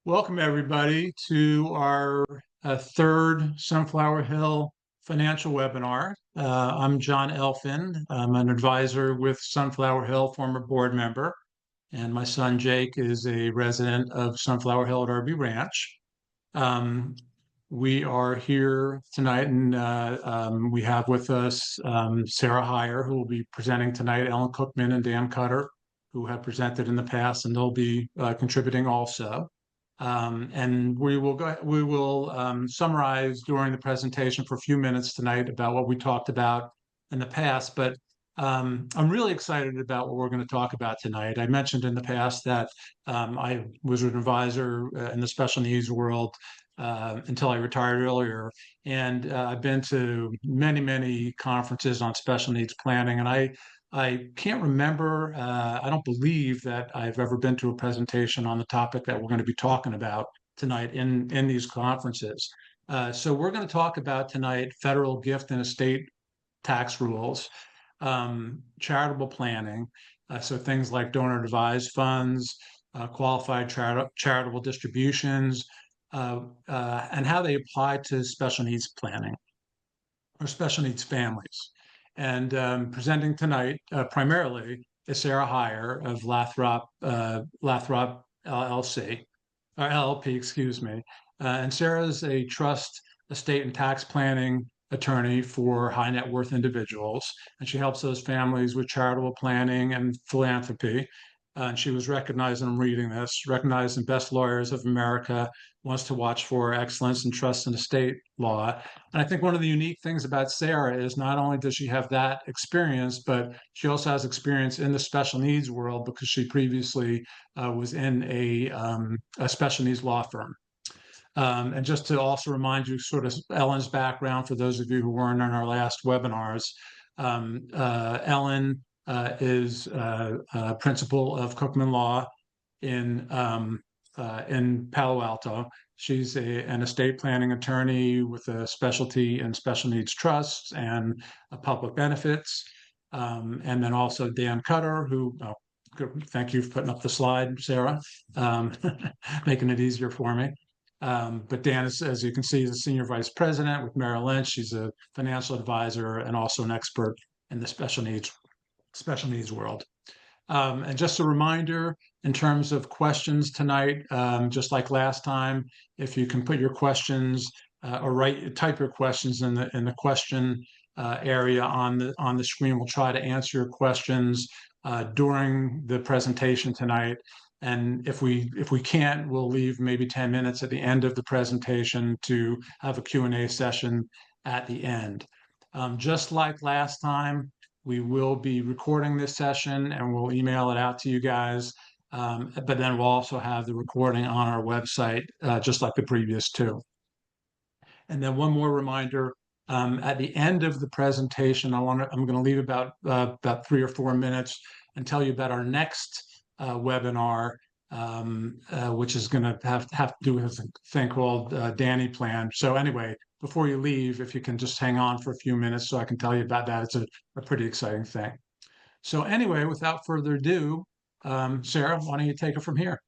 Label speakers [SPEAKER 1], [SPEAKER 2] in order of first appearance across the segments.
[SPEAKER 1] Welcome, everybody, to our third Sunflower Hill financial webinar. I'm John Elfin. I'm an advisor with Sunflower Hill, former board member, and my son Jake is a resident of Sunflower Hill at Irby Ranch. We are here tonight, and we have with us Sarah Heyer, who will be presenting tonight, Ellen Cookman and Dan Cutter, who have presented in the past, and they'll be contributing also. And we will summarize during the presentation for a few minutes tonight about what we talked about in the past. But I'm really excited about what we're going to talk about tonight. I mentioned in the past that I was an advisor in the special needs world until I retired earlier, and I've been to many conferences on special needs planning, and I can't remember, I don't believe that I've ever been to a presentation on the topic that we're going to be talking about tonight in these conferences. So we're going to talk about tonight federal gift and estate tax rules, charitable planning, so things like donor advised funds, qualified charitable distributions, and how they apply to special needs planning or special needs families. And presenting tonight primarily is Sarah Heyer of Lathrop LLC, or LLP, excuse me. And Sarah is a trust, estate, and tax planning attorney for high net worth individuals, and she helps those families with charitable planning and philanthropy. And she was recognized, and I'm reading this, recognized in Best Lawyers of America, wants to watch for excellence in trust and estate law. And I think one of the unique things about Sarah is not only does she have that experience, but she also has experience in the special needs world because she previously was in a special needs law firm. And just to also remind you sort of Ellen's background for those of you who weren't on our last webinars, Ellen is principal of Cookman Law in Palo Alto. She's an estate planning attorney with a specialty in special needs trusts and public benefits. And then also Dan Cutter, who, thank you for putting up the slide, Sarah, making it easier for me. But Dan, is, as you can see, is a senior vice president with Merrill Lynch. She's a financial advisor and also an expert in the special needs world. And just a reminder, in terms of questions tonight, just like last time, if you can put your questions or type your questions in the question area on the screen, we'll try to answer your questions during the presentation tonight. And if we can't, we'll leave maybe 10 minutes at the end of the presentation to have a Q&A session at the end. Just like last time, we will be recording this session and we'll email it out to you guys. But then we'll also have the recording on our website, just like the previous two. And then one more reminder, at the end of the presentation, I'm going to leave about 3 or 4 minutes and tell you about our next webinar, which is going to have to do with a thing called Danny Plan. So anyway, before you leave, if you can just hang on for a few minutes so I can tell you about that. It's a pretty exciting thing. So anyway, without further ado, Sarah, why don't you take it from here?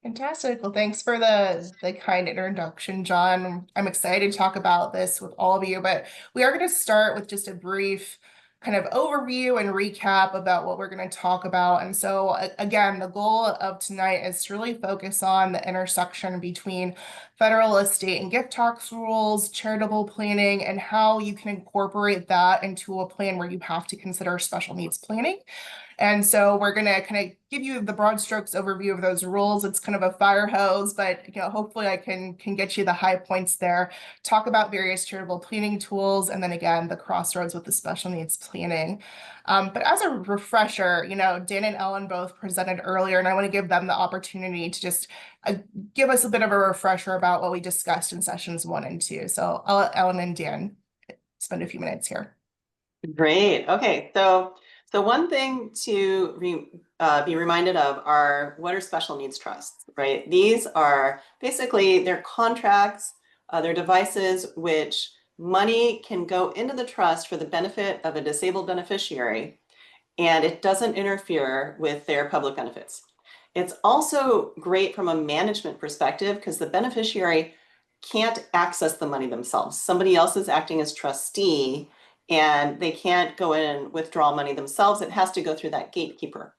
[SPEAKER 2] Fantastic. Well, thanks for the kind introduction, John. I'm excited to talk about this with all of you, but we are going to start with just a brief kind of overview and recap about what we're going to talk about. And so again, the goal of tonight is to really focus on the intersection between federal estate and gift tax rules, charitable planning, and how you can incorporate that into a plan where you have to consider special needs planning. And so we're going to kind of give you the broad strokes overview of those rules. It's kind of a fire hose, but hopefully I can get you the high points there, talk about various charitable planning tools, and then again, the crossroads with the special needs planning. But as a refresher, Dan and Ellen both presented earlier, and I want to give them the opportunity to just give us a bit of a refresher about what we discussed in sessions 1 and 2. So I'll let Ellen and Dan spend a few minutes here.
[SPEAKER 3] Great. Okay. So one thing to be reminded of are what are special needs trusts, right? These are basically they're contracts, they're devices which money can go into the trust for the benefit of a disabled beneficiary, and it doesn't interfere with their public benefits. It's also great from a management perspective because the beneficiary can't access the money themselves. Somebody else is acting as trustee and they can't go in and withdraw money themselves. It has to go through that gatekeeper.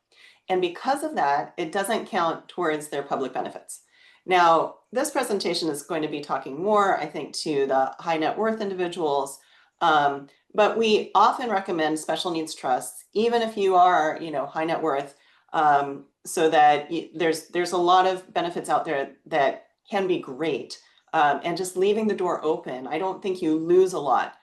[SPEAKER 3] And because of that, it doesn't count towards their public benefits. Now, this presentation is going to be talking more, I think, to the high net worth individuals, but we often recommend special needs trusts, even if you are, you know, high net worth, so that there's a lot of benefits out there that can be great. And just leaving the door open, I don't think you lose a lot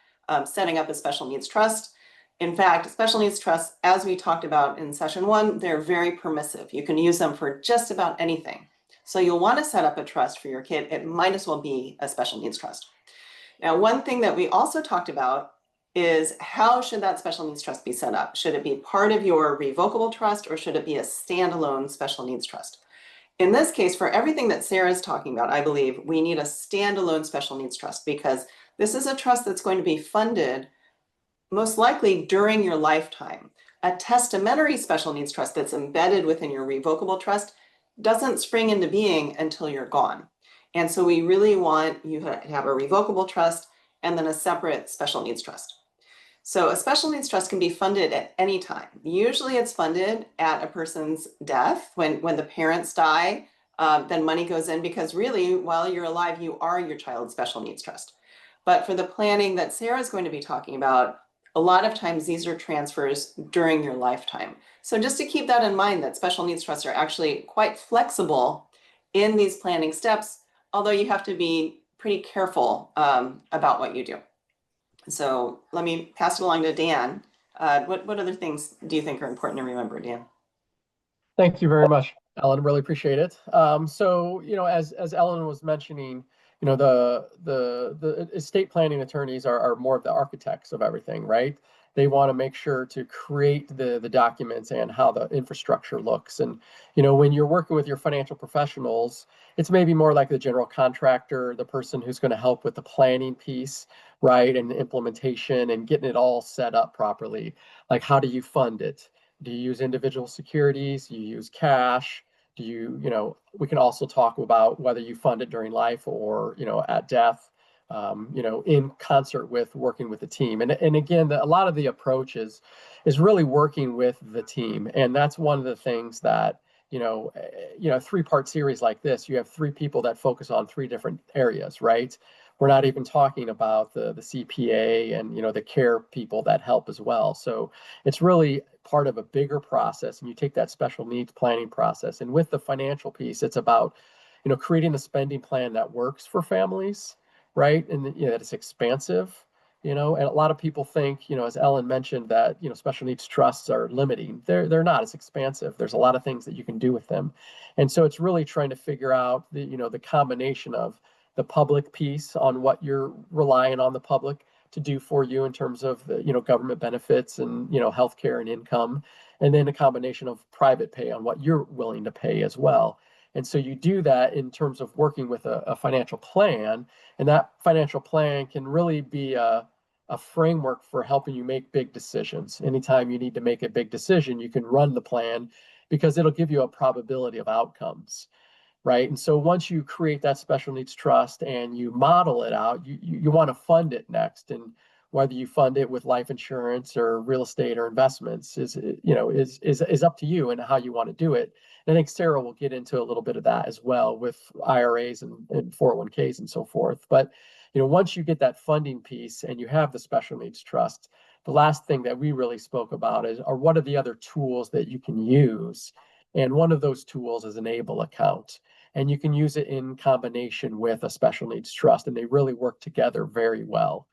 [SPEAKER 3] setting up a special needs trust. In fact, special needs trusts, as we talked about in session 1, they're very permissive. You can use them for just about anything. So you'll want to set up a trust for your kid. It might as well be a special needs trust. Now, one thing that we also talked about is how should that special needs trust be set up? Should it be part of your revocable trust or should it be a standalone special needs trust? In this case, for everything that Sarah's talking about, I believe we need a standalone special needs trust because this is a trust that's going to be funded most likely during your lifetime. A testamentary special needs trust that's embedded within your revocable trust doesn't spring into being until you're gone. And so we really want you to have a revocable trust and then a separate special needs trust. So a special needs trust can be funded at any time. Usually it's funded at a person's death. When the parents die, then money goes in because really while you're alive, you are your child's special needs trust. But for the planning that Sarah's going to be talking about, a lot of times these are transfers during your lifetime. So just to keep that in mind that special needs trusts are actually quite flexible in these planning steps, although you have to be pretty careful about what you do. So let me pass it along to Dan. What other things do you think are important to remember, Dan?
[SPEAKER 4] Thank you very much, Ellen. Really appreciate it. So, you know, as Ellen was mentioning, you know, the estate planning attorneys are more of the architects of everything, right? They want to make sure to create the documents and how the infrastructure looks. And, you know, when you're working with your financial professionals, it's maybe more like the general contractor, the person who's going to help with the planning piece, right? And the implementation and getting it all set up properly. Like, how do you fund it? Do you use individual securities? Do you use cash? Do you, you know, we can also talk about whether you fund it during life or, you know, at death, you know, in concert with working with the team. And again, a lot of the approach is really working with the team. And that's one of the things that, you know, a 3-part series like this, you have 3 people that focus on 3 different areas, right? We're not even talking about the CPA and, you know, the care people that help as well. So it's really part of a bigger process. And you take that special needs planning process. And with the financial piece, it's about, you know, creating a spending plan that works for families, right? And, you know, that it's expansive, you know, and a lot of people think, you know, as Ellen mentioned, that, you know, special needs trusts are limiting. They're not. It's expansive. There's a lot of things that you can do with them. And so it's really trying to figure out the, you know, the combination of the public piece on what you're relying on the public to do for you in terms of the, you know, government benefits and, you know, healthcare and income, and then a combination of private pay on what you're willing to pay as well. And so you do that in terms of working with a financial plan, and that financial plan can really be a framework for helping you make big decisions. Anytime you need to make a big decision, you can run the plan because it'll give you a probability of outcomes. Right. And so once you create that special needs trust and you model it out, you want to fund it next. And whether you fund it with life insurance or real estate or investments is up to you and how you want to do it. And I think Sarah will get into a little bit of that as well with IRAs and 401ks and so forth. But, you know, once you get that funding piece and you have the special needs trust, the last thing that we really spoke about are what are the other tools that you can use? And one of those tools is an ABLE account. And you can use it in combination with a special needs trust, and they really work together very well.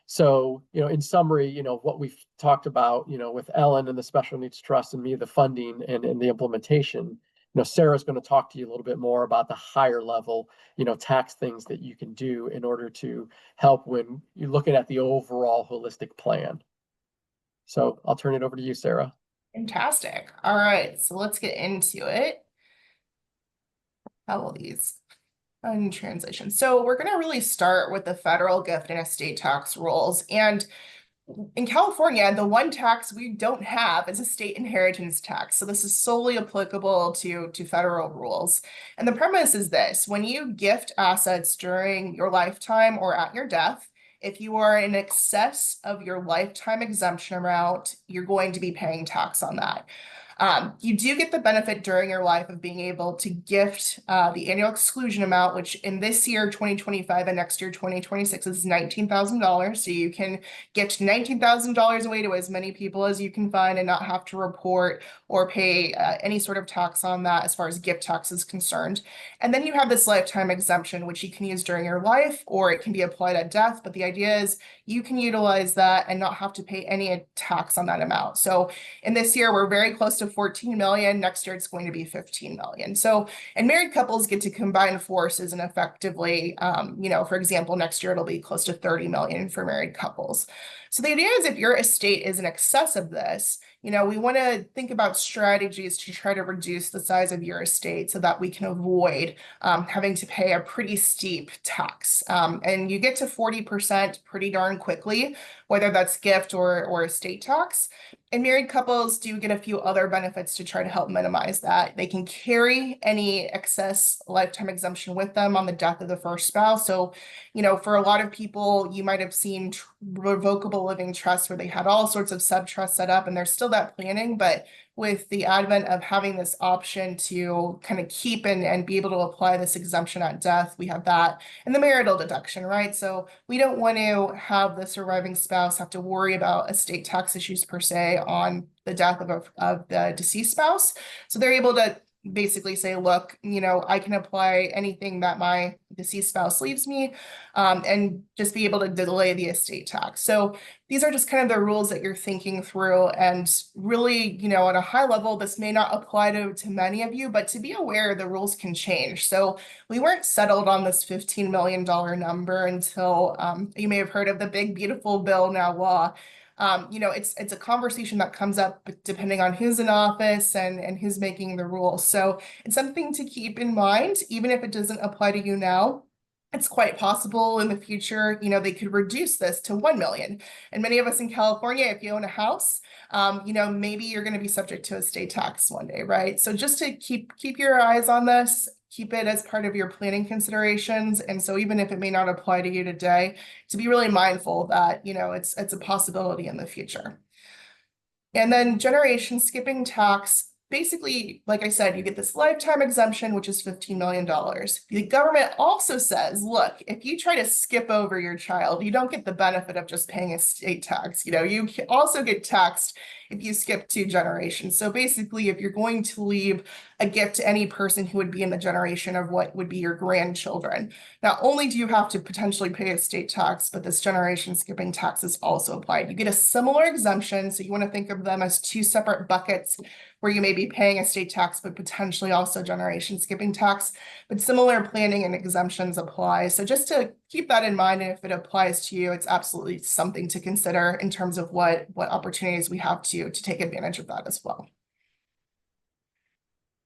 [SPEAKER 4] So, you know, in summary, you know, what we've talked about, you know, with Ellen and the special needs trust and me, the funding and the implementation, you know, Sarah's going to talk to you a little bit more about the higher level, you know, tax things that you can do in order to help when you're looking at the overall holistic plan. So I'll turn it over to you, Sarah.
[SPEAKER 2] Fantastic. All right, so let's get into it. How will these transition? So we're going to really start with the federal gift and estate tax rules. And in California, the one tax we don't have is a state inheritance tax. So this is solely applicable to federal rules. And the premise is this: when you gift assets during your lifetime or at your death, if you are in excess of your lifetime exemption amount, you're going to be paying tax on that. You do get the benefit during your life of being able to gift the annual exclusion amount, which in this year, 2025, and next year, 2026, is $19,000. So you can gift $19,000 away to as many people as you can find and not have to report or pay any sort of tax on that as far as gift tax is concerned. And then you have this lifetime exemption, which you can use during your life, or it can be applied at death. But the idea is you can utilize that and not have to pay any tax on that amount. So in this year, we're very close to 14 million. Next year, it's going to be 15 million. So, and married couples get to combine forces and effectively, for example, next year, it'll be close to 30 million for married couples. So the idea is if your estate is in excess of this, we want to think about strategies to try to reduce the size of your estate so that we can avoid having to pay a pretty steep tax. And you get to 40% pretty darn quickly, whether that's gift or estate tax. And married couples do get a few other benefits to try to help minimize that. They can carry any excess lifetime exemption with them on the death of the first spouse. So, for a lot of people, you might have seen revocable living trusts where they had all sorts of sub-trusts set up, and there's still that planning. But with the advent of having this option to kind of keep and be able to apply this exemption at death, we have that. And the marital deduction, right? So we don't want to have the surviving spouse have to worry about estate tax issues per se on the death of the deceased spouse. So they're able to basically say, look, I can apply anything that my deceased spouse leaves me and just be able to delay the estate tax. So these are just kind of the rules that you're thinking through. And really, at a high level, this may not apply to many of you, but to be aware, the rules can change. So we weren't settled on this $15 million number until you may have heard of the big, beautiful bill, now law. It's a conversation that comes up depending on who's in office and who's making the rules. So it's something to keep in mind, even if it doesn't apply to you now. It's quite possible in the future, they could reduce this to 1 million. And many of us in California, if you own a house, maybe you're going to be subject to estate tax one day, right? So just to keep your eyes on this, keep it as part of your planning considerations. And so even if it may not apply to you today, to be really mindful that, it's a possibility in the future. And then generation skipping tax. Basically, like I said, you get this lifetime exemption, which is $15 million. The government also says, look, if you try to skip over your child, you don't get the benefit of just paying estate tax. You also get taxed if you skip 2 generations. So basically, if you're going to leave a gift to any person who would be in the generation of what would be your grandchildren, not only do you have to potentially pay estate tax, but this generation skipping tax is also applied. You get a similar exemption. So you want to think of them as 2 separate buckets where you may be paying estate tax, but potentially also generation skipping tax. But similar planning and exemptions apply. So just to keep that in mind, and if it applies to you, it's absolutely something to consider in terms of what opportunities we have to take advantage of that as well.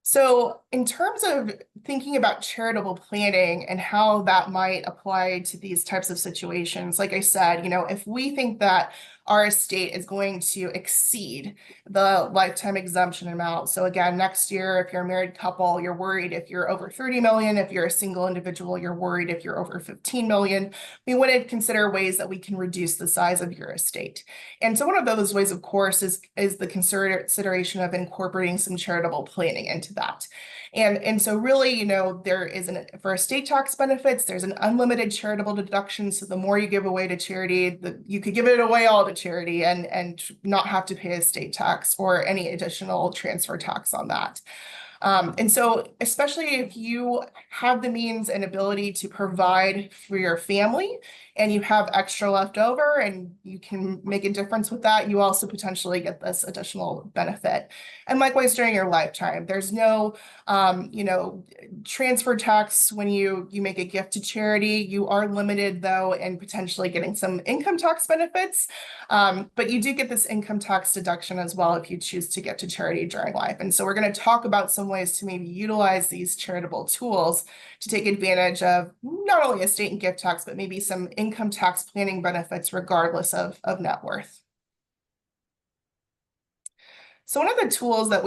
[SPEAKER 2] So in terms of thinking about charitable planning and how that might apply to these types of situations, like I said, if we think that our estate is going to exceed the lifetime exemption amount. So again, next year, if you're a married couple, you're worried if you're over 30 million. If you're a single individual, you're worried if you're over 15 million. We want to consider ways that we can reduce the size of your estate. And so one of those ways, of course, is the consideration of incorporating some charitable planning into that. And so really, there is for estate tax benefits, there's an unlimited charitable deduction. So the more you give away to charity, you could give it away all to charity and not have to pay estate tax or any additional transfer tax on that. And so especially if you have the means and ability to provide for your family and you have extra left over and you can make a difference with that, you also potentially get this additional benefit. And likewise, during your lifetime, there's no, transfer tax when you make a gift to charity. You are limited, though, in potentially getting some income tax benefits, but you do get this income tax deduction as well if you choose to get to charity during life. And so we're going to talk about some ways to maybe utilize these charitable tools to take advantage of not only estate and gift tax, but maybe some income tax planning benefits regardless of net worth. So one of the tools that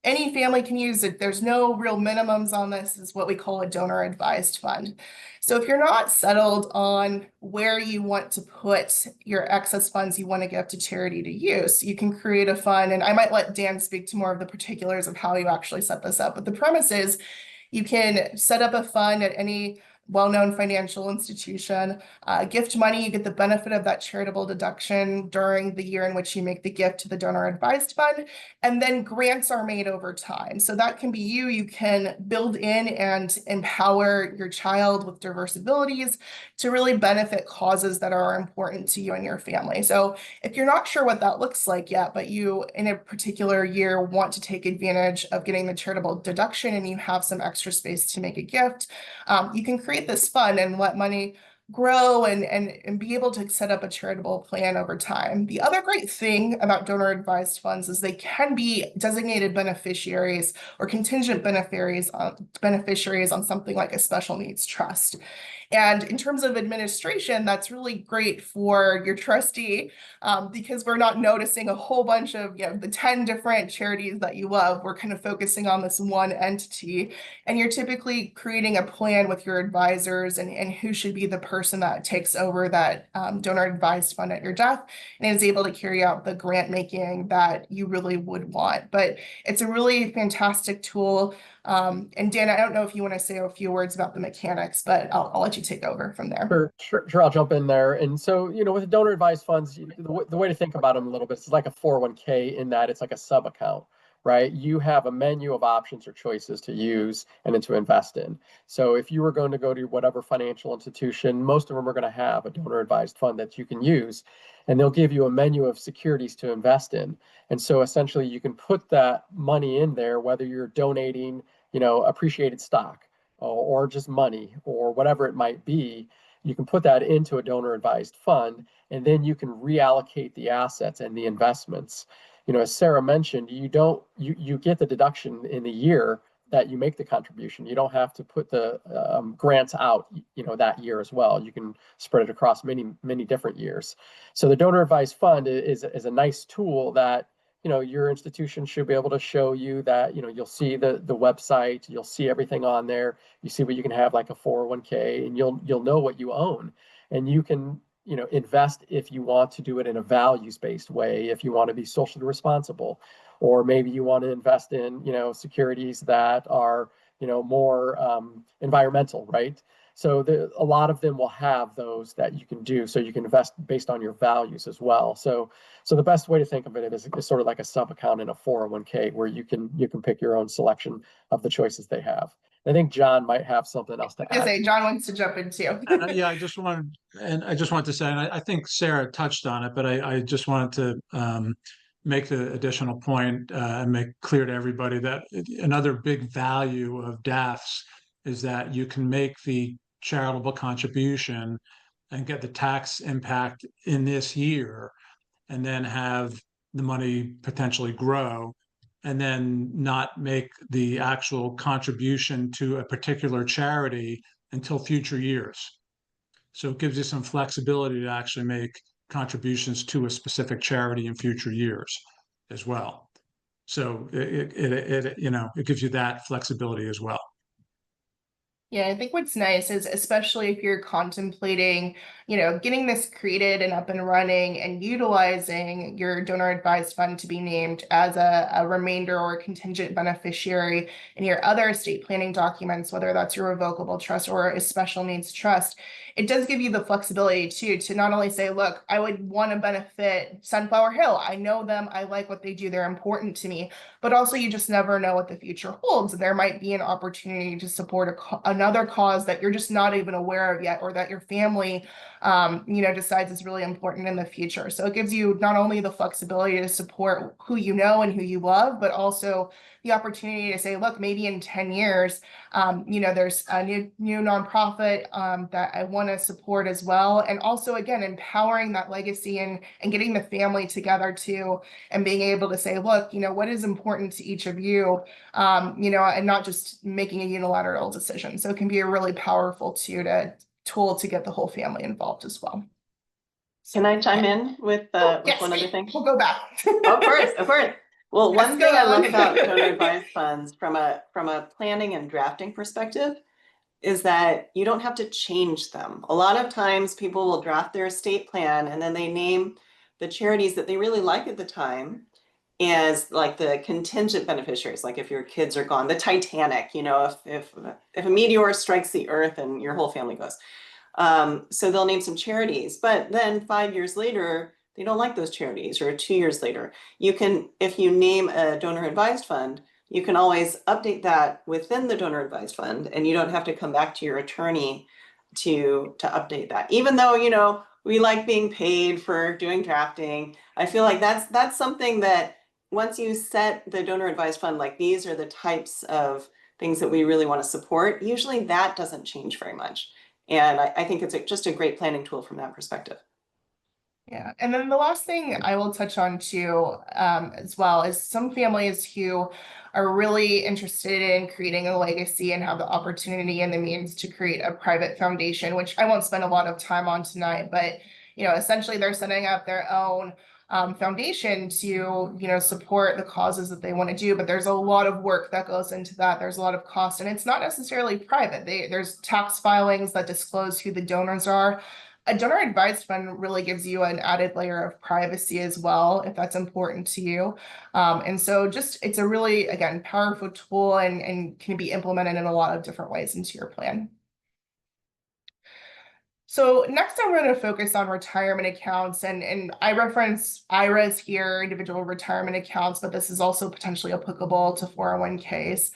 [SPEAKER 2] any family can use, it, there's no real minimums on this, is what we call a donor advised fund. So if you're not settled on where you want to put your excess funds you want to give to charity to use, you can create a fund. And I might let Dan speak to more of the particulars of how you actually set this up. But the premise is you can set up a fund at any well-known financial institution, gift money, you get the benefit of that charitable deduction during the year in which you make the gift to the donor advised fund, and then grants are made over time. So that can be you can build in and empower your child with diverse abilities to really benefit causes that are important to you and your family. So if you're not sure what that looks like yet, but you in a particular year want to take advantage of getting the charitable deduction and you have some extra space to make a gift, you can create this fund and let money grow and be able to set up a charitable plan over time. The other great thing about donor advised funds is they can be designated beneficiaries or contingent beneficiaries on something like a special needs trust. And in terms of administration, that's really great for your trustee because we're not noticing a whole bunch of the 10 different charities that you love. We're kind of focusing on this one entity, and you're typically creating a plan with your advisors and who should be the person that takes over that donor advised fund at your death and is able to carry out the grant making that you really would want. But it's a really fantastic tool. And Dan, I don't know if you want to say a few words about the mechanics, but I'll let you take over from there.
[SPEAKER 4] Sure, I'll jump in there. And so, with the donor advised funds, the way to think about them a little bit, it's like a 401k in that it's like a sub account, right? You have a menu of options or choices to use and then to invest in. So if you were going to go to whatever financial institution, most of them are going to have a donor advised fund that you can use, and they'll give you a menu of securities to invest in. And so essentially you can put that money in there, whether you're donating, appreciated stock or just money or whatever it might be. You can put that into a donor advised fund, and then you can reallocate the assets and the investments. As Sarah mentioned, you get the deduction in the year that you make the contribution. You don't have to put the grants out, that year as well. You can spread it across many different years. So the donor advised fund is a nice tool that your institution should be able to show you that, you'll see the website, you'll see everything on there, you see what you can have like a 401k, and you'll know what you own, and you can, invest if you want to do it in a values-based way, if you want to be socially responsible, or maybe you want to invest in, securities that are, more environmental, right? So a lot of them will have those that you can do. So you can invest based on your values as well. So the best way to think of it is sort of like a sub account in a 401k where you can pick your own selection of the choices they have. I think John might have something else to add.
[SPEAKER 2] John wants to jump in too.
[SPEAKER 1] Yeah, I just wanted to say, and I think Sarah touched on it, but I just wanted to make the additional point and make clear to everybody that another big value of DAFs is that you can make the charitable contribution and get the tax impact in this year, and then have the money potentially grow, and then not make the actual contribution to a particular charity until future years. So it gives you some flexibility to actually make contributions to a specific charity in future years as well. So it gives you that flexibility as well.
[SPEAKER 2] Yeah, I think what's nice is, especially if you're contemplating, getting this created and up and running and utilizing your donor advised fund to be named as a remainder or contingent beneficiary in your other estate planning documents, whether that's your revocable trust or a special needs trust, it does give you the flexibility too, to not only say, look, I would want to benefit Sunflower Hill. I know them. I like what they do. They're important to me. But also you just never know what the future holds. There might be an opportunity to support a another cause that you're just not even aware of yet, or that your family, decides is really important in the future. So it gives you not only the flexibility to support who you know and who you love, but also the opportunity to say, look, maybe in 10 years, there's a new nonprofit that I want to support as well. And also, again, empowering that legacy and getting the family together too, and being able to say, look, what is important to each of you, and not just making a unilateral decision. So it can be a really powerful tool to get the whole family involved as well.
[SPEAKER 3] Can I chime in with
[SPEAKER 2] Yes,
[SPEAKER 3] one other thing?
[SPEAKER 2] we'll go back.
[SPEAKER 3] Of course, of course. Well,
[SPEAKER 2] Yes,
[SPEAKER 3] one
[SPEAKER 2] go
[SPEAKER 3] thing I love
[SPEAKER 2] on.
[SPEAKER 3] about donor advised funds from a planning and drafting perspective is that you don't have to change them. A lot of times people will draft their estate plan and then they name the charities that they really like at the time as like the contingent beneficiaries, like if your kids are gone, the Titanic, if a meteor strikes the earth and your whole family goes. So they'll name some charities, but then 5 years later, they don't like those charities, or 2 years later. You can, if you name a donor advised fund, you can always update that within the donor advised fund, and you don't have to come back to your attorney to update that. Even though, we like being paid for doing drafting, I feel like that's something that once you set the donor advised fund, like these are the types of things that we really want to support, usually that doesn't change very much. And I think it's just a great planning tool from that perspective.
[SPEAKER 2] Yeah, and then the last thing I will touch on too, as well, is some families who are really interested in creating a legacy and have the opportunity and the means to create a private foundation, which I won't spend a lot of time on tonight, but essentially they're setting up their own foundation to support the causes that they want to do, but there's a lot of work that goes into that. There's a lot of cost, and it's not necessarily private. There's tax filings that disclose who the donors are. A donor advised fund really gives you an added layer of privacy as well, if that's important to you. And so it's a really, again, powerful tool and can be implemented in a lot of different ways into your plan. So next I'm going to focus on retirement accounts, and I reference IRAs here, individual retirement accounts, but this is also potentially applicable to 401ks.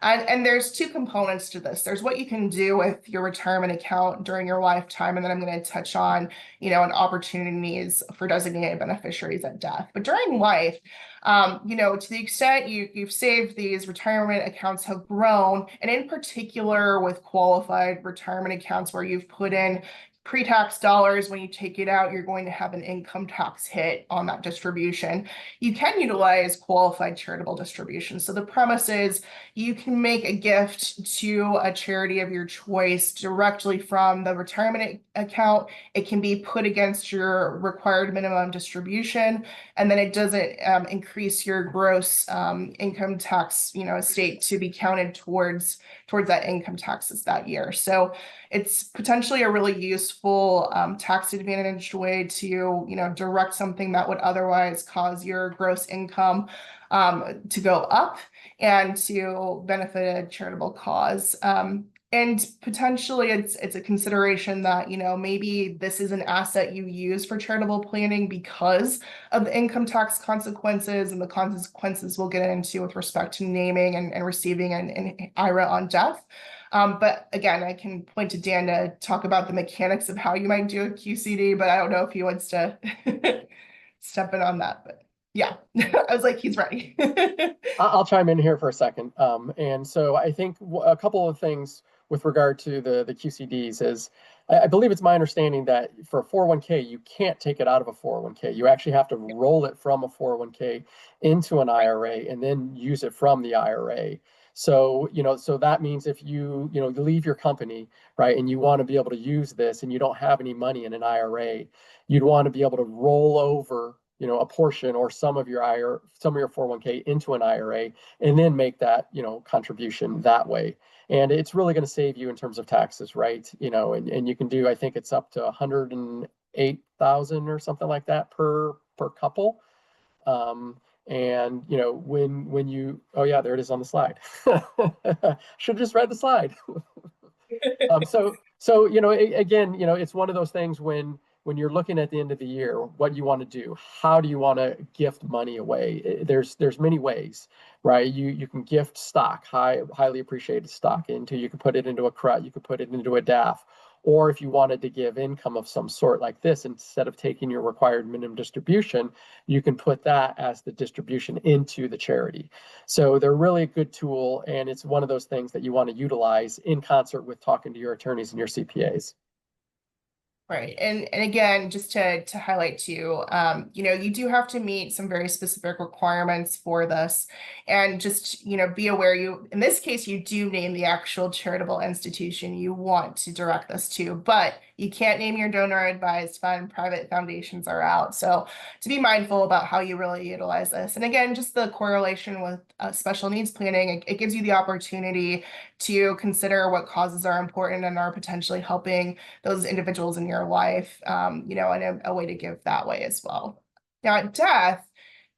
[SPEAKER 2] And there's two components to this. There's what you can do with your retirement account during your lifetime, and then I'm going to touch on, and opportunities for designated beneficiaries at death. But during life, to the extent you've saved, these retirement accounts have grown, and in particular with qualified retirement accounts where you've put in pre-tax dollars. When you take it out, you're going to have an income tax hit on that distribution. You can utilize qualified charitable distributions. So the premise is you can make a gift to a charity of your choice directly from the retirement account. It can be put against your required minimum distribution, and then it doesn't increase your gross income tax, estate to be counted towards that income taxes that year. So it's potentially a really useful tax advantaged way to, direct something that would otherwise cause your gross income to go up and to benefit a charitable cause. And potentially it's a consideration that, maybe this is an asset you use for charitable planning because of the income tax consequences and the consequences we'll get into with respect to naming and receiving an IRA on death. But again, I can point to Dan to talk about the mechanics of how you might do a QCD, but I don't know if he wants to step in on that. But yeah, I was like, he's ready.
[SPEAKER 4] I'll chime in here for a second. And so I think a couple of things with regard to the QCDs is, I believe it's my understanding that for a 401k, you can't take it out of a 401k. You actually have to roll it from a 401k into an IRA and then use it from the IRA. So, so that means if you leave your company, right, and you want to be able to use this and you don't have any money in an IRA, you'd want to be able to roll over a portion or some of your 401k into an IRA and then make that, contribution that way. And it's really going to save you in terms of taxes, right? And you can do, I think it's up to 108,000 or something like that per couple. And when you, oh yeah, there it is on the slide. Should have just read the slide. So again, it's one of those things when when you're looking at the end of the year, what you want to do, how do you want to gift money away? There's many ways, right? You can gift stock, highly appreciated stock into, you can put it into a CRUT, you could put it into a DAF. Or if you wanted to give income of some sort like this, instead of taking your required minimum distribution, you can put that as the distribution into the charity. So they're really a good tool, and it's one of those things that you want to utilize in concert with talking to your attorneys and your CPAs.
[SPEAKER 2] Right. And again, just to highlight too, you do have to meet some very specific requirements for this. And just, be aware in this case, you do name the actual charitable institution you want to direct this to, but you can't name your donor advised fund. Private foundations are out. So to be mindful about how you really utilize this. And again, just the correlation with special needs planning, it gives you the opportunity to consider what causes are important and are potentially helping those individuals in your life, and a way to give that way as well. Now at death,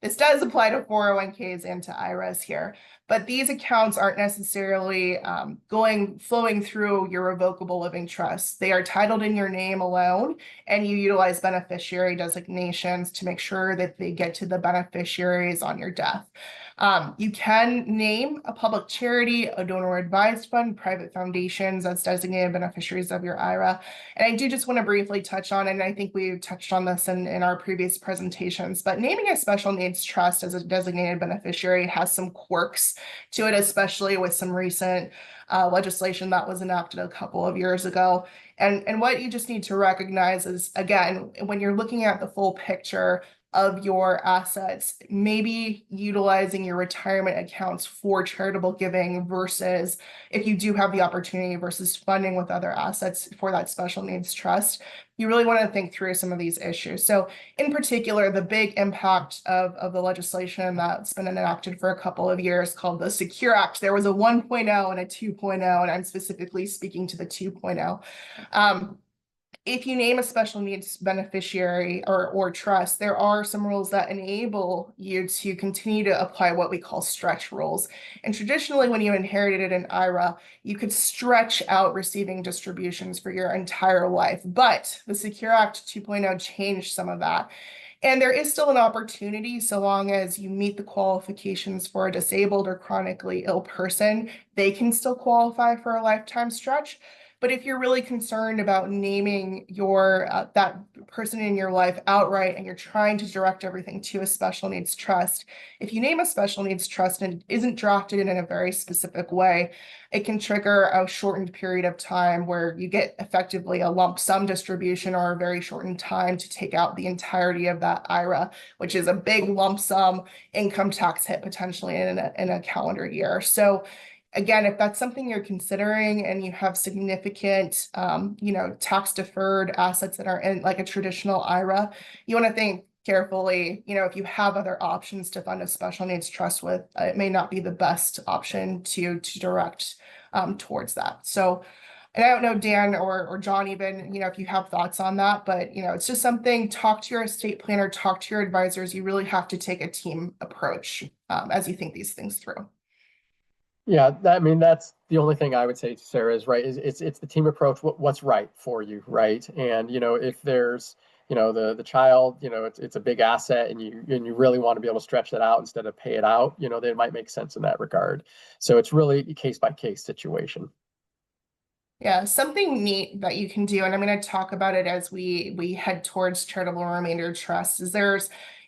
[SPEAKER 2] this does apply to 401ks and to IRAs here, but these accounts aren't necessarily flowing through your revocable living trust. They are titled in your name alone, and you utilize beneficiary designations to make sure that they get to the beneficiaries on your death. You can name a public charity, a donor advised fund, private foundations as designated beneficiaries of your IRA. And I do just want to briefly touch on, and I think we touched on this in our previous presentations, but naming a special needs trust as a designated beneficiary has some quirks to it, especially with some recent legislation that was enacted a couple of years ago. And what you just need to recognize is, again, when you're looking at the full picture of your assets, maybe utilizing your retirement accounts for charitable giving versus if you do have the opportunity versus funding with other assets for that special needs trust, you really want to think through some of these issues. So in particular, the big impact of the legislation that's been enacted for a couple of years called the Secure Act, there was a 1.0 and a 2.0, and I'm specifically speaking to the 2.0. If you name a special needs beneficiary or trust, there are some rules that enable you to continue to apply what we call stretch rules. And traditionally, when you inherited an IRA, you could stretch out receiving distributions for your entire life. But the Secure Act 2.0 changed some of that. And there is still an opportunity, so long as you meet the qualifications for a disabled or chronically ill person, they can still qualify for a lifetime stretch. But if you're really concerned about naming your that person in your life outright and you're trying to direct everything to a special needs trust, if you name a special needs trust and it isn't drafted in a very specific way, it can trigger a shortened period of time where you get effectively a lump sum distribution or a very shortened time to take out the entirety of that IRA, which is a big lump sum income tax hit potentially in a calendar year. So again, if that's something you're considering and you have significant, tax deferred assets that are in like a traditional IRA, you want to think carefully, if you have other options to fund a special needs trust with, it may not be the best option to direct towards that. So, and I don't know, Dan or John, even, if you have thoughts on that, but, it's just something, talk to your estate planner, talk to your advisors. You really have to take a team approach as you think these things through.
[SPEAKER 4] Yeah, that's the only thing I would say to Sarah is, right, it's the team approach, what's right for you, right? And, if there's, the child, it's a big asset and you really want to be able to stretch that out instead of pay it out, they might make sense in that regard. So it's really a case by case situation.
[SPEAKER 2] Yeah, something neat that you can do, and I'm going to talk about it as we head towards charitable remainder trust, is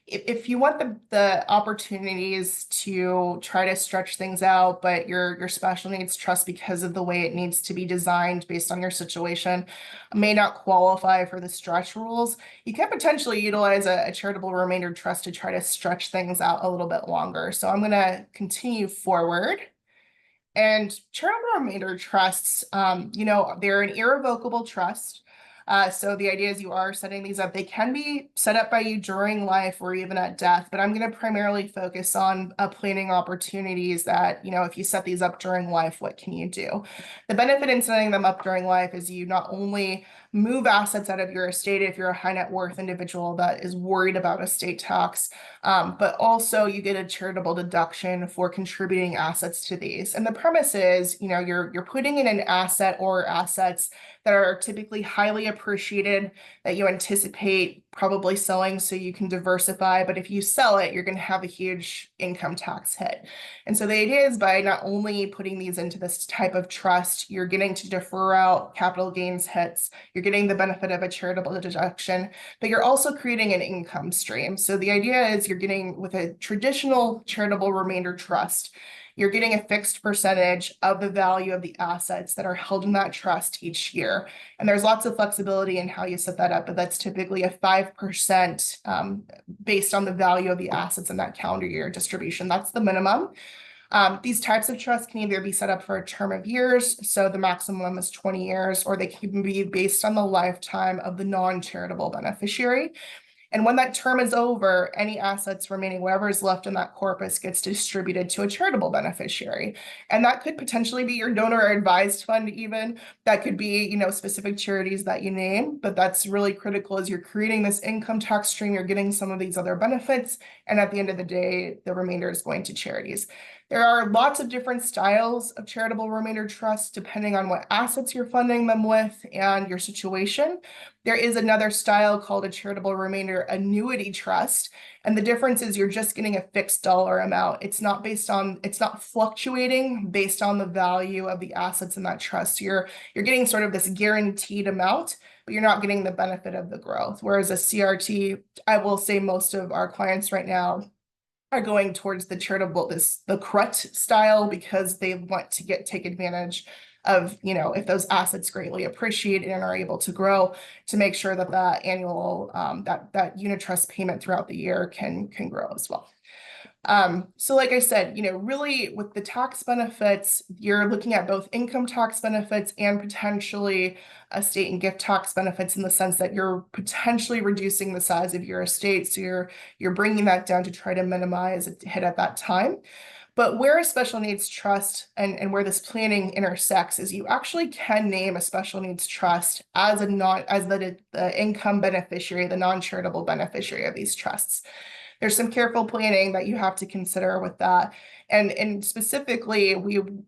[SPEAKER 2] if you want the opportunities to try to stretch things out, but your special needs trust, because of the way it needs to be designed based on your situation, may not qualify for the stretch rules, you can potentially utilize a charitable remainder trust to try to stretch things out a little bit longer. So I'm going to continue forward. And charitable remainder trusts, they're an irrevocable trust. So the idea is you are setting these up. They can be set up by you during life or even at death, but I'm going to primarily focus on planning opportunities that, if you set these up during life, what can you do? The benefit in setting them up during life is you not only move assets out of your estate if you're a high net worth individual that is worried about estate tax. But also you get a charitable deduction for contributing assets to these. And the premise is, you know, you're putting in an asset or assets that are typically highly appreciated, that you anticipate probably selling so you can diversify. But if you sell it, you're going to have a huge income tax hit. And so the idea is by not only putting these into this type of trust, you're getting to defer out capital gains hits, you're getting the benefit of a charitable deduction, but you're also creating an income stream. So the idea is you're getting, with a traditional charitable remainder trust, you're getting a fixed percentage of the value of the assets that are held in that trust each year. And there's lots of flexibility in how you set that up, but that's typically a 5% based on the value of the assets in that calendar year distribution. That's the minimum. These types of trusts can either be set up for a term of years, so the maximum is 20 years, or they can be based on the lifetime of the non-charitable beneficiary. And when that term is over, any assets remaining, whatever is left in that corpus, gets distributed to a charitable beneficiary. And that could potentially be your donor or advised fund even. That could be, you know, specific charities that you name, but that's really critical as you're creating this income tax stream, you're getting some of these other benefits. And at the end of the day, the remainder is going to charities. There are lots of different styles of charitable remainder trusts, depending on what assets you're funding them with and your situation. There is another style called a charitable remainder annuity trust. And the difference is you're just getting a fixed dollar amount. It's not fluctuating based on the value of the assets in that trust. You're getting sort of this guaranteed amount, but you're not getting the benefit of the growth. Whereas a CRT, I will say most of our clients right now are going towards the charitable, the CRUT style, because they want to take advantage of, you know, if those assets greatly appreciate and are able to grow, to make sure that that annual that unit trust payment throughout the year can grow as well. So like I said, you know, really with the tax benefits, you're looking at both income tax benefits and potentially estate and gift tax benefits, in the sense that you're potentially reducing the size of your estate. So you're bringing that down to try to minimize a hit at that time. But where a special needs trust and where this planning intersects is you actually can name a special needs trust as the income beneficiary, the non-charitable beneficiary of these trusts. There's some careful planning that you have to consider with that. And specifically,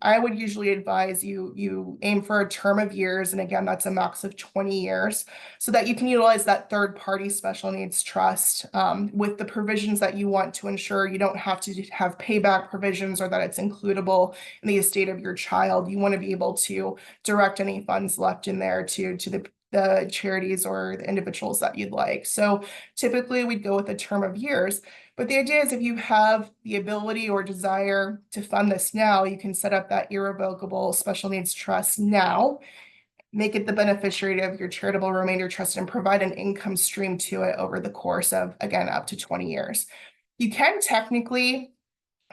[SPEAKER 2] I would usually advise you aim for a term of years. And again, that's a max of 20 years, so that you can utilize that third party special needs trust with the provisions that you want to ensure you don't have to have payback provisions, or that it's includable in the estate of your child. You want to be able to direct any funds left in there to the charities or the individuals that you'd like. So typically we'd go with a term of years, but the idea is if you have the ability or desire to fund this now, you can set up that irrevocable special needs trust now, make it the beneficiary of your charitable remainder trust, and provide an income stream to it over the course of, again, up to 20 years. You can technically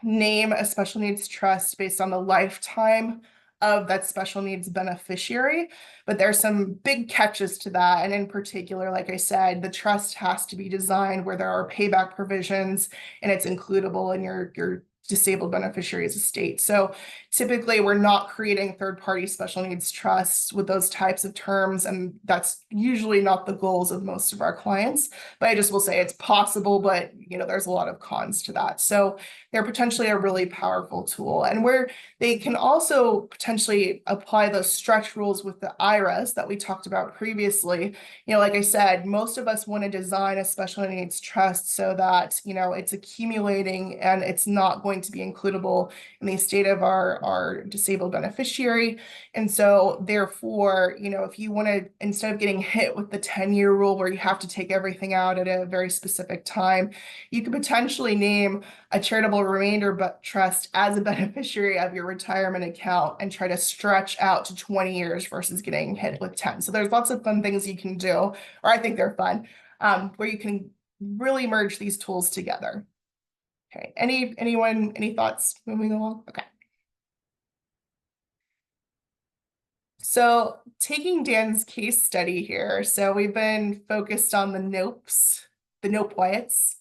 [SPEAKER 2] name a special needs trust based on the lifetime of that special needs beneficiary, but there's some big catches to that. And in particular, like I said, the trust has to be designed where there are payback provisions and it's includable in your disabled beneficiary's estate. So typically we're not creating third-party special needs trusts with those types of terms, and that's usually not the goals of most of our clients. But I just will say it's possible, but you know, there's a lot of cons to that. So they're potentially a really powerful tool, and where they can also potentially apply those stretch rules with the IRAs that we talked about previously. You know, like I said, most of us want to design a special needs trust so that, you know, it's accumulating and it's not going to be includable in the estate of our disabled beneficiary. And so therefore, you know, if you want to, instead of getting hit with the 10-year rule where you have to take everything out at a very specific time, you could potentially name a charitable remainder trust as a beneficiary of your retirement account and try to stretch out to 20 years versus getting hit with 10. So there's lots of fun things you can do, or I think they're fun, where you can really merge these tools together. Okay, any thoughts moving along? Okay. So taking Dan's case study here, so we've been focused on the NOPEs, the NOPE Wyatts.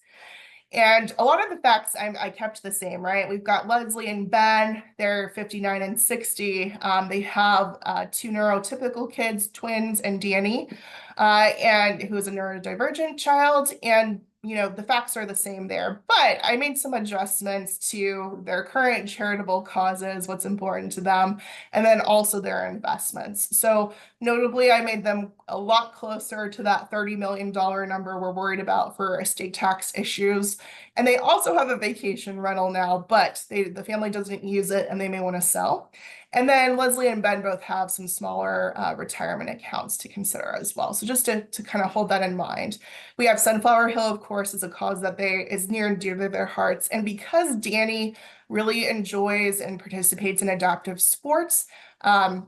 [SPEAKER 2] And a lot of the facts I kept the same, right? We've got Leslie and Ben, they're 59 and 60. They have 2 neurotypical kids, twins, and Danny, and who is a neurodivergent child. And the facts are the same there, but I made some adjustments to their current charitable causes, what's important to them, and then also their investments. So notably, I made them a lot closer to that $30 million number we're worried about for estate tax issues. And they also have a vacation rental now, but the family doesn't use it and they may want to sell. And then Leslie and Ben both have some smaller retirement accounts to consider as well. So just to kind of hold that in mind. We have Sunflower Hill, of course, is a cause that is near and dear to their hearts. And because Danny really enjoys and participates in adaptive sports,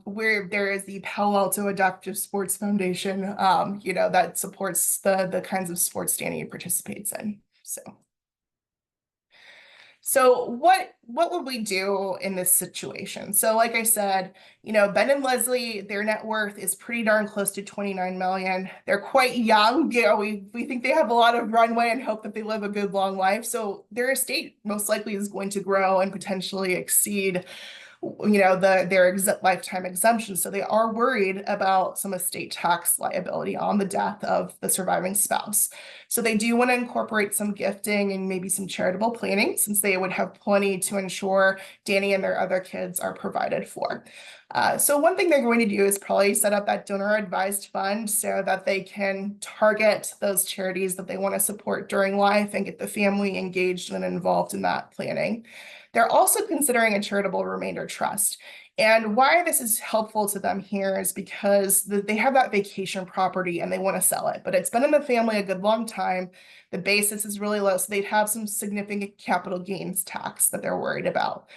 [SPEAKER 2] where there is the Palo Alto Adaptive Sports Foundation, that supports the kinds of sports Danny participates in. So what would we do in this situation? So like I said, Ben and Leslie, their net worth is pretty darn close to 29 million. They're quite young. We think they have a lot of runway and hope that they live a good long life. So their estate most likely is going to grow and potentially exceed their lifetime exemption. So they are worried about some estate tax liability on the death of the surviving spouse. So they do want to incorporate some gifting and maybe some charitable planning, since they would have plenty to ensure Danny and their other kids are provided for. So one thing they're going to do is probably set up that donor advised fund so that they can target those charities that they want to support during life and get the family engaged and involved in that planning. They're also considering a charitable remainder trust. And why this is helpful to them here is because they have that vacation property and they want to sell it, but it's been in the family a good long time. The basis is really low, so they'd have some significant capital gains tax that they're worried about.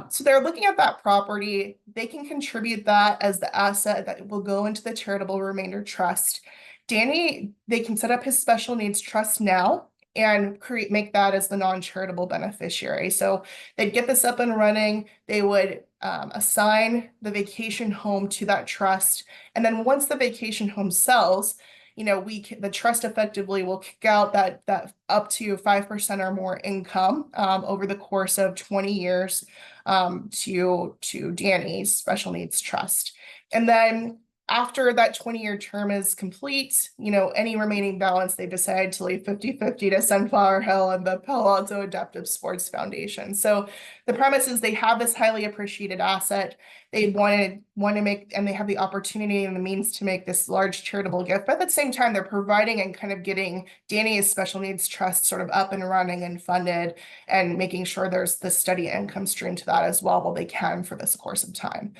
[SPEAKER 2] So they're looking at that property. They can contribute that as the asset that will go into the charitable remainder trust. Danny, they can set up his special needs trust now and make that as the non-charitable beneficiary. So they'd get this up and running. They would assign the vacation home to that trust. And then once the vacation home sells, the trust effectively will kick out that up to 5% or more income over the course of 20 years to Danny's special needs trust. And then after that 20-year term is complete, any remaining balance they decide to leave 50-50 to Sunflower Hill and the Palo Alto Adaptive Sports Foundation. So the premise is they have this highly appreciated asset. They want to make, and they have the opportunity and the means to make this large charitable gift. But at the same time, they're providing and kind of getting Danny's special needs trust sort of up and running and funded, and making sure there's the steady income stream to that as well while they can for this course of time.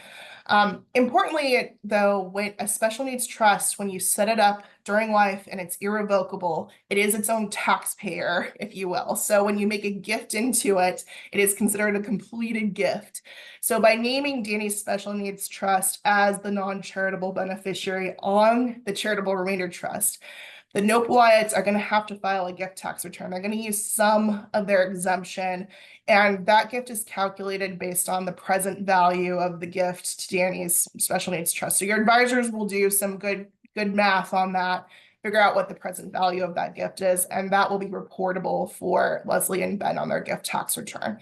[SPEAKER 2] Importantly, though, when a special needs trust, when you set it up during life and it's irrevocable, it is its own taxpayer, if you will. So when you make a gift into it, it is considered a completed gift. So by naming Danny's special needs trust as the non-charitable beneficiary on the charitable remainder trust, the Nope Wyatts are going to have to file a gift tax return. They're going to use some of their exemption, and that gift is calculated based on the present value of the gift to Danny's special needs trust. So your advisors will do some good math on that, figure out what the present value of that gift is, and that will be reportable for Leslie and Ben on their gift tax return.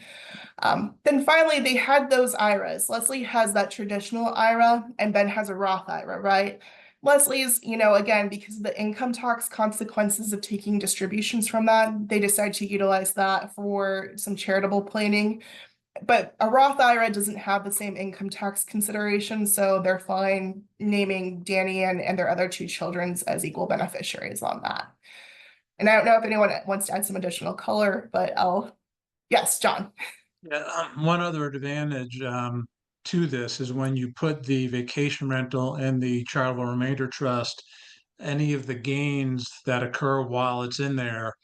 [SPEAKER 2] Then finally, they had those IRAs. Leslie has that traditional IRA, and Ben has a Roth IRA, right? Leslie's, again, because of the income tax consequences of taking distributions from that, they decide to utilize that for some charitable planning. But a Roth IRA doesn't have the same income tax consideration, so they're fine naming Danny and their other 2 children as equal beneficiaries on that. And I don't know if anyone wants to add some additional color, but yes, John.
[SPEAKER 1] Yeah, one other advantage to this is when you put the vacation rental in the charitable remainder trust, any of the gains that occur while it's in there,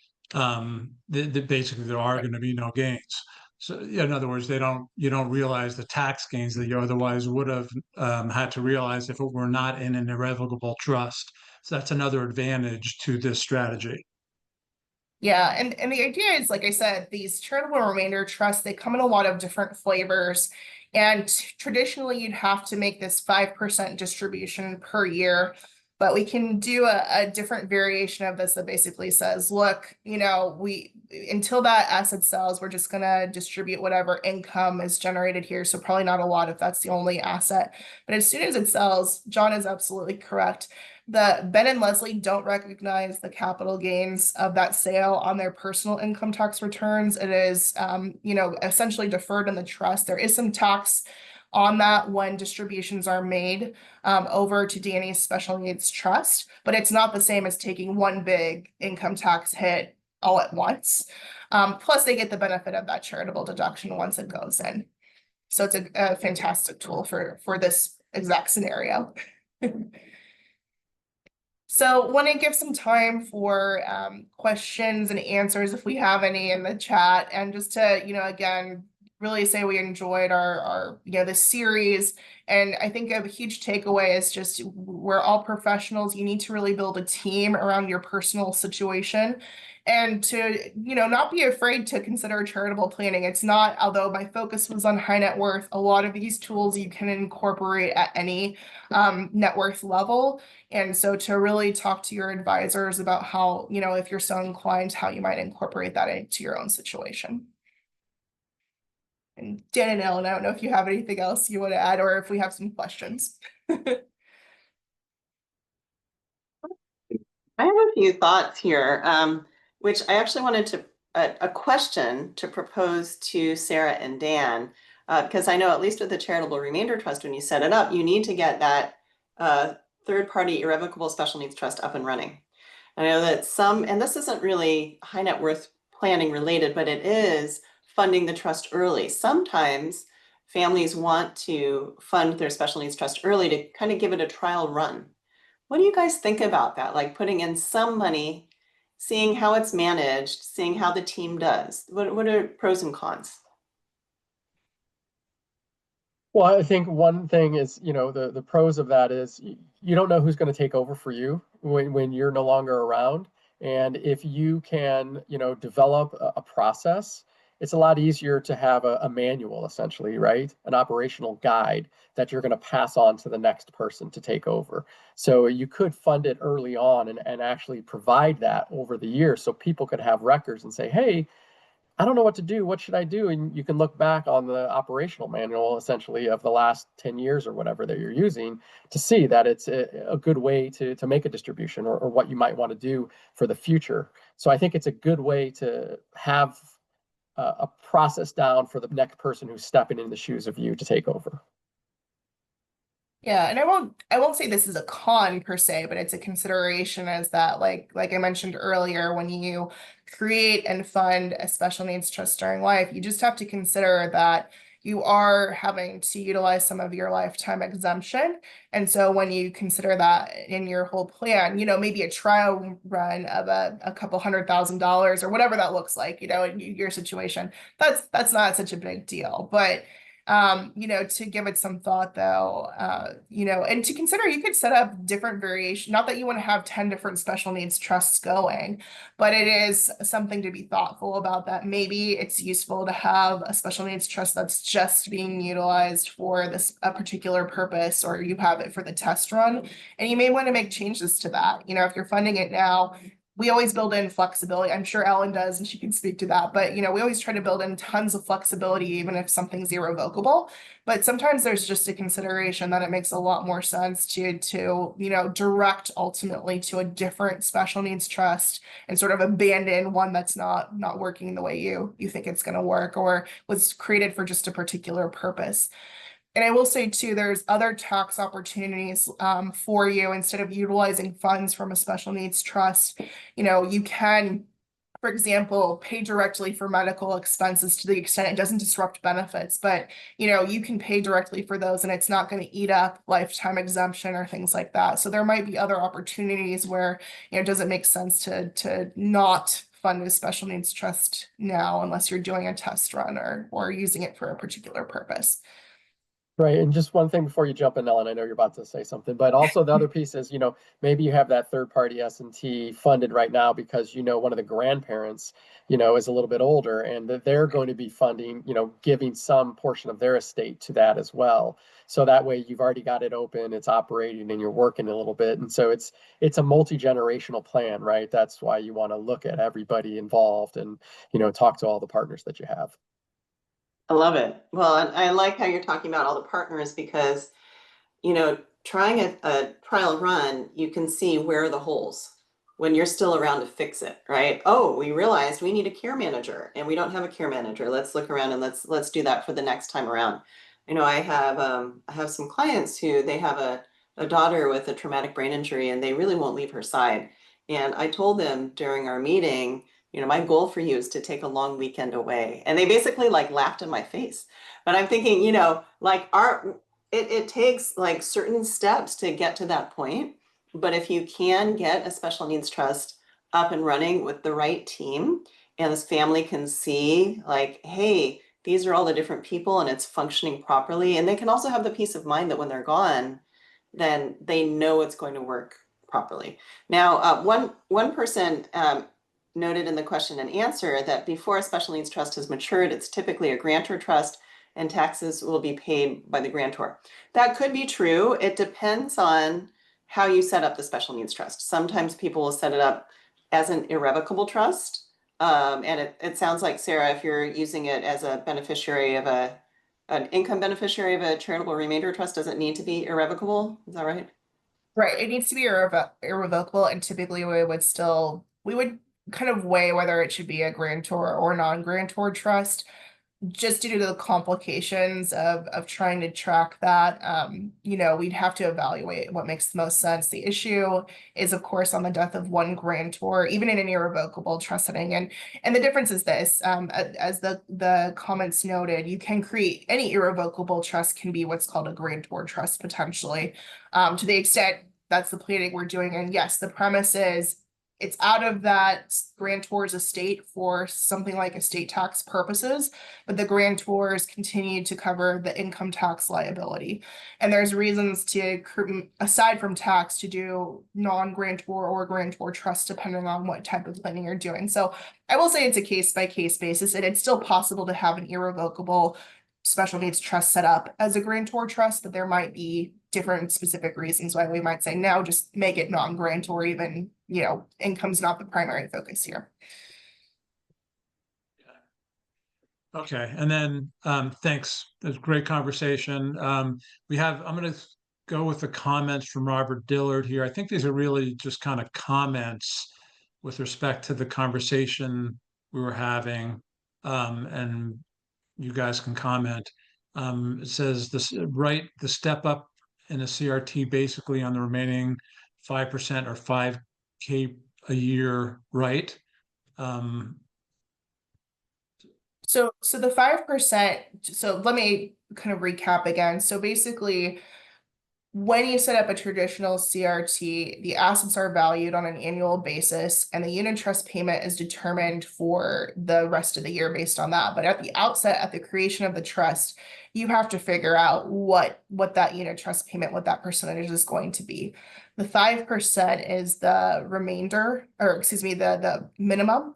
[SPEAKER 1] basically there are going to be no gains. So in other words, you don't realize the tax gains that you otherwise would have had to realize if it were not in an irrevocable trust. So that's another advantage to this strategy.
[SPEAKER 2] Yeah, and the idea is, like I said, these charitable remainder trusts, they come in a lot of different flavors. And traditionally, you'd have to make this 5% distribution per year. But we can do a different variation of this that basically says, look, until that asset sells, we're just gonna distribute whatever income is generated here. So probably not a lot if that's the only asset. But as soon as it sells, John is absolutely correct. The Ben and Leslie don't recognize the capital gains of that sale on their personal income tax returns. It is, essentially deferred in the trust. There is some tax on that when distributions are made over to Danny's special needs trust, but it's not the same as taking one big income tax hit all at once. Plus, they get the benefit of that charitable deduction once it goes in. So it's a fantastic tool for this exact scenario. So want to give some time for questions and answers if we have any in the chat, and just to, again, really say we enjoyed our this series. And I think a huge takeaway is just we're all professionals. You need to really build a team around your personal situation, and to, not be afraid to consider charitable planning. It's not, although my focus was on high net worth, a lot of these tools you can incorporate at any net worth level. And so to really talk to your advisors about how, if you're so inclined, how you might incorporate that into your own situation. And Dan and Ellen, I don't know if you have anything else you want to add, or if we have some questions.
[SPEAKER 3] I have a few thoughts here, which I actually wanted to a question to propose to Sarah and Dan, because I know at least with the Charitable Remainder Trust, when you set it up, you need to get that third-party irrevocable special needs trust up and running. I know that and this isn't really high net worth planning related, but it is funding the trust early. Sometimes families want to fund their special needs trust early to kind of give it a trial run. What do you guys think about that? Like putting in some money, seeing how it's managed, seeing how the team does. What are pros and cons?
[SPEAKER 4] Well, I think one thing is, the pros of that is you don't know who's going to take over for you when you're no longer around. And if you can, develop a process, it's a lot easier to have a manual, essentially, right? An operational guide that you're going to pass on to the next person to take over. So you could fund it early on and actually provide that over the years so people could have records and say, hey, I don't know what to do. What should I do? And you can look back on the operational manual, essentially, of the last 10 years or whatever that you're using to see that it's a good way to make a distribution or what you might want to do for the future. So I think it's a good way to have a process down for the next person who's stepping in the shoes of you to take over.
[SPEAKER 2] Yeah, and I won't say this is a con per se, but it's a consideration as that, like I mentioned earlier, when you create and fund a special needs trust during life, you just have to consider that you are having to utilize some of your lifetime exemption. And so when you consider that in your whole plan, maybe a trial run of a couple $100,000 or whatever that looks like, in your situation, that's not such a big deal. But to give it some thought though, and to consider, you could set up different variation, not that you want to have 10 different special needs trusts going, but it is something to be thoughtful about, that maybe it's useful to have a special needs trust that's just being utilized for a particular purpose, or you have it for the test run, and you may want to make changes to that. If you're funding it now, we always build in flexibility. I'm sure Ellen does, and she can speak to that. But, we always try to build in tons of flexibility, even if something's irrevocable. But sometimes there's just a consideration that it makes a lot more sense to direct ultimately to a different special needs trust and sort of abandon one that's not working the way you think it's going to work, or was created for just a particular purpose. And I will say too, there's other tax opportunities for you. Instead of utilizing funds from a special needs trust, you can, for example, pay directly for medical expenses to the extent it doesn't disrupt benefits, but you can pay directly for those and it's not going to eat up lifetime exemption or things like that. So there might be other opportunities where, does it make sense to not fund a special needs trust now unless you're doing a test run or using it for a particular purpose.
[SPEAKER 4] Right. And just one thing before you jump in, Ellen, I know you're about to say something, but also the other piece is, maybe you have that third party S&T funded right now because, one of the grandparents, is a little bit older and that they're going to be funding, giving some portion of their estate to that as well. So that way you've already got it open, it's operating and you're working a little bit. And so it's a multi-generational plan, right? That's why you want to look at everybody involved and, talk to all the partners that you have.
[SPEAKER 3] I love it. Well, and I like how you're talking about all the partners because, trying a trial run, you can see where are the holes when you're still around to fix it, right? Oh, we realized we need a care manager and we don't have a care manager. Let's look around and let's do that for the next time around. I have some clients who they have a daughter with a traumatic brain injury and they really won't leave her side. And I told them during our meeting, my goal for you is to take a long weekend away. And they basically like laughed in my face. But I'm thinking, it takes like certain steps to get to that point. But if you can get a special needs trust up and running with the right team, and this family can see like, hey, these are all the different people and it's functioning properly. And they can also have the peace of mind that when they're gone, then they know it's going to work properly. Now, one person noted in the question and answer that before a special needs trust has matured, it's typically a grantor trust and taxes will be paid by the grantor. That could be true. It depends on how you set up the special needs trust. Sometimes people will set it up as an irrevocable trust. And it sounds like, Sarah, if you're using it as a beneficiary of an income beneficiary of a charitable remainder trust, does it need to be irrevocable? Is that right?
[SPEAKER 2] Right. It needs to be irrevocable, and typically we would kind of weigh whether it should be a grantor or non-grantor trust, just due to the complications of trying to track that. We'd have to evaluate what makes the most sense. The issue is, of course, on the death of one grantor, even in an irrevocable trust setting. And the difference is this, as the comments noted, you can create any irrevocable trust can be what's called a grantor trust potentially, to the extent that's the planning we're doing. And yes, the premise is it's out of that grantor's estate for something like estate tax purposes, but the grantors continue to cover the income tax liability. And there's reasons to, aside from tax, to do non-grantor or grantor trust depending on what type of planning you're doing. So I will say it's a case-by-case basis, and it's still possible to have an irrevocable special needs trust set up as a grantor trust, but there might be different specific reasons why we might say, no, just make it non-grantor, even, income's not the primary focus here.
[SPEAKER 1] Okay, and then thanks. It was a great conversation. I'm going to go with the comments from Robert Dillard here. I think these are really just kind of comments with respect to the conversation we were having, and you guys can comment. It says the step up in a CRT basically on the remaining 5% or 5K a year, right?
[SPEAKER 2] So the 5%, so let me kind of recap again. So basically, when you set up a traditional CRT, the assets are valued on an annual basis and the unit trust payment is determined for the rest of the year based on that. But at the outset, at the creation of the trust, you have to figure out what that unit trust payment, what that percentage is going to be. The 5% is the remainder, or excuse me, the minimum,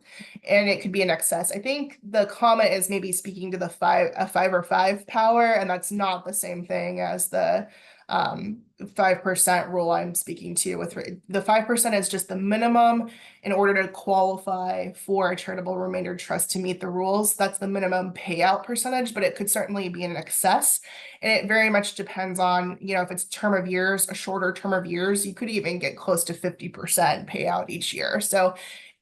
[SPEAKER 2] and it could be in excess. I think the comment is maybe speaking to a 5 or 5 power, and that's not the same thing as the 5% rule I'm speaking to. With the 5% is just the minimum in order to qualify for a charitable remainder trust to meet the rules. That's the minimum payout percentage, but it could certainly be in excess. And it very much depends on, if it's term of years, a shorter term of years, you could even get close to 50% payout each year. So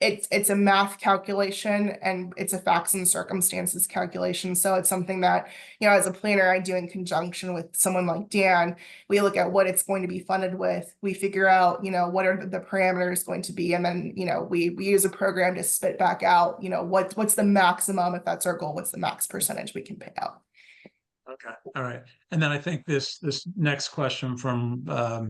[SPEAKER 2] it's a math calculation and it's a facts and circumstances calculation. So it's something that, as a planner, I do in conjunction with someone like Dan. We look at what it's going to be funded with. We figure out, what are the parameters going to be. And then, we use a program to spit back out, what's the maximum, if that's our goal, what's the max percentage we can pay out.
[SPEAKER 1] Okay, all right. And then I think this next question from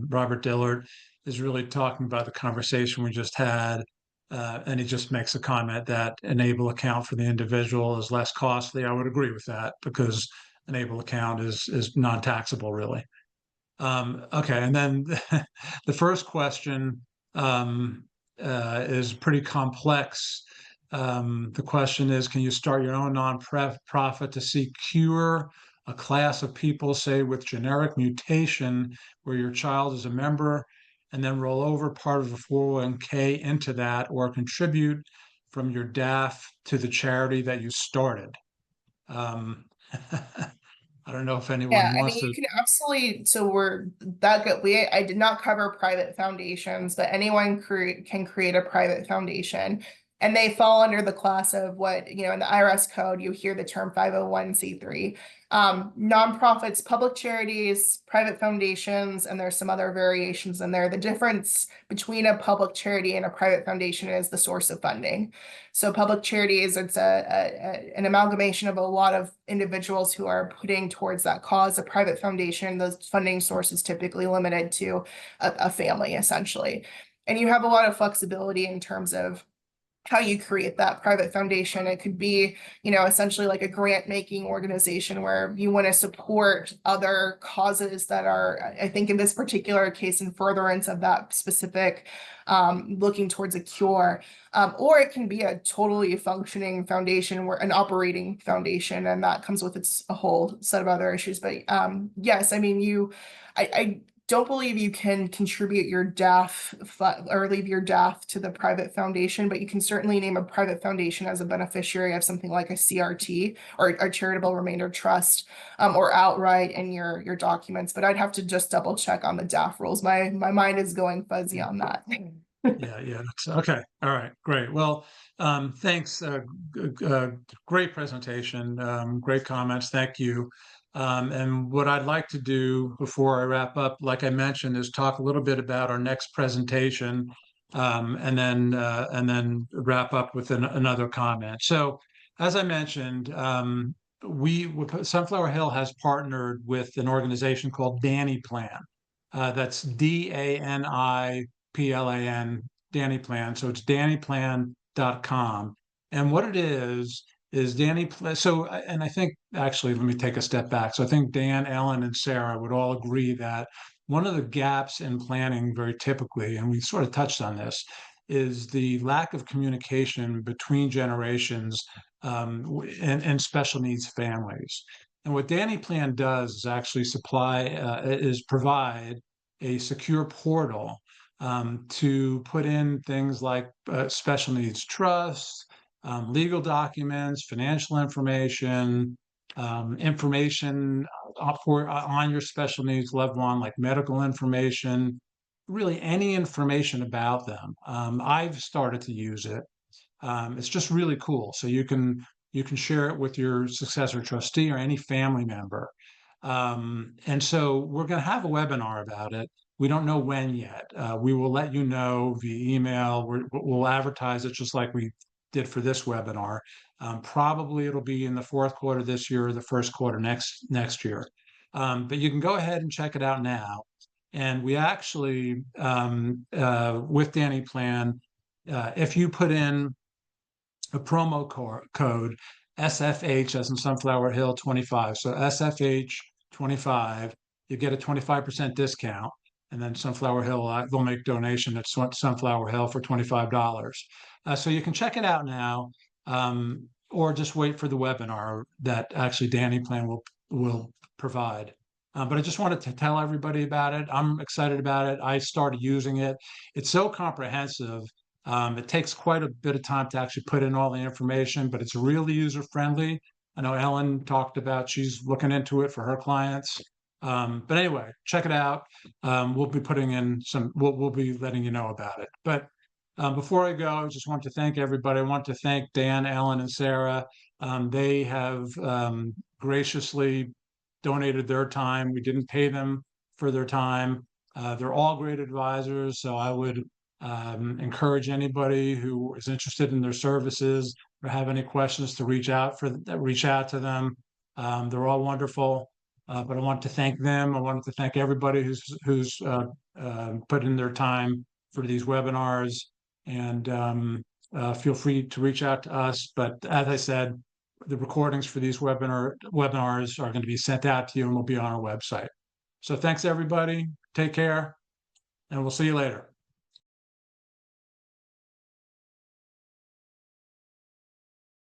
[SPEAKER 1] Robert Dillard is really talking about the conversation we just had. And he just makes a comment that enable account for the individual is less costly. I would agree with that because an able account is non-taxable, really. Okay, and then the first question is pretty complex. The question is, can you start your own non-profit to secure a class of people, say, with generic mutation, where your child is a member, and then roll over part of the 401k into that, or contribute from your DAF to the charity that you started? I don't know if anyone
[SPEAKER 2] Yeah, I
[SPEAKER 1] wants
[SPEAKER 2] mean,
[SPEAKER 1] to.
[SPEAKER 2] you can absolutely, so we're that good. I did not cover private foundations, but anyone can create a private foundation. And they fall under the class of what, in the IRS code, you hear the term 501c3. Nonprofits, public charities, private foundations, and there's some other variations in there. The difference between a public charity and a private foundation is the source of funding. So public charities, it's an amalgamation of a lot of individuals who are putting towards that cause. A private foundation, those funding sources typically limited to a family, essentially. And you have a lot of flexibility in terms of how you create that private foundation. It could be, essentially like a grant making organization where you want to support other causes that are, I think in this particular case, in furtherance of that specific, looking towards a cure. Or it can be a totally functioning foundation, where an operating foundation, and that comes with a whole set of other issues. But yes, I mean, I don't believe you can contribute your DAF or leave your DAF to the private foundation, but you can certainly name a private foundation as a beneficiary of something like a CRT or a charitable remainder trust, or outright in your documents. But I'd have to just double check on the DAF rules. My mind is going fuzzy on that.
[SPEAKER 1] Yeah, that's okay. All right, great. Well, thanks. Great presentation. Great comments. Thank you. And what I'd like to do before I wrap up, like I mentioned, is talk a little bit about our next presentation, and then wrap up with another comment. So, as I mentioned, Sunflower Hill has partnered with an organization called Danny Plan. That's DANI PLAN, Danny Plan. So it's dannyplan.com. And what it is Danny Plan. So, and I think actually, let me take a step back. So I think Dan, Ellen, and Sarah would all agree that one of the gaps in planning, very typically, and we sort of touched on this, is the lack of communication between generations, and special needs families. And what Danny Plan does is actually provide a secure portal, to put in things like special needs trusts, legal documents, financial information, information on your special needs loved one, like medical information, really any information about them. I've started to use it. It's just really cool. So you can share it with your successor trustee or any family member. And so we're going to have a webinar about it. We don't know when yet. We will let you know via email. We'll advertise it just like we did for this webinar. Probably it'll be in the fourth quarter this year or the first quarter next year. But you can go ahead and check it out now. And we actually, with Danny Plan, if you put in a promo code SFH, as in Sunflower Hill 25. So SFH 25, you get a 25% discount. And then Sunflower Hill, they'll make donation at Sunflower Hill for $25. So you can check it out now, or just wait for the webinar that actually Danny Plan will provide. But I just wanted to tell everybody about it. I'm excited about it. I started using it. It's so comprehensive. It takes quite a bit of time to actually put in all the information, but it's really user-friendly. I know Ellen talked about she's looking into it for her clients. But anyway, check it out. We'll be putting in we'll be letting you know about it. But before I go, I just want to thank everybody. I want to thank Dan, Ellen, and Sarah. They have graciously donated their time. We didn't pay them for their time. They're all great advisors, so I would encourage anybody who is interested in their services or have any questions to reach out to them. They're all wonderful, but I want to thank them. I wanted to thank everybody who's put in their time for these webinars, and feel free to reach out to us. But as I said, the recordings for these webinars are going to be sent out to you and will be on our website. So thanks, everybody. Take care, and we'll see you later.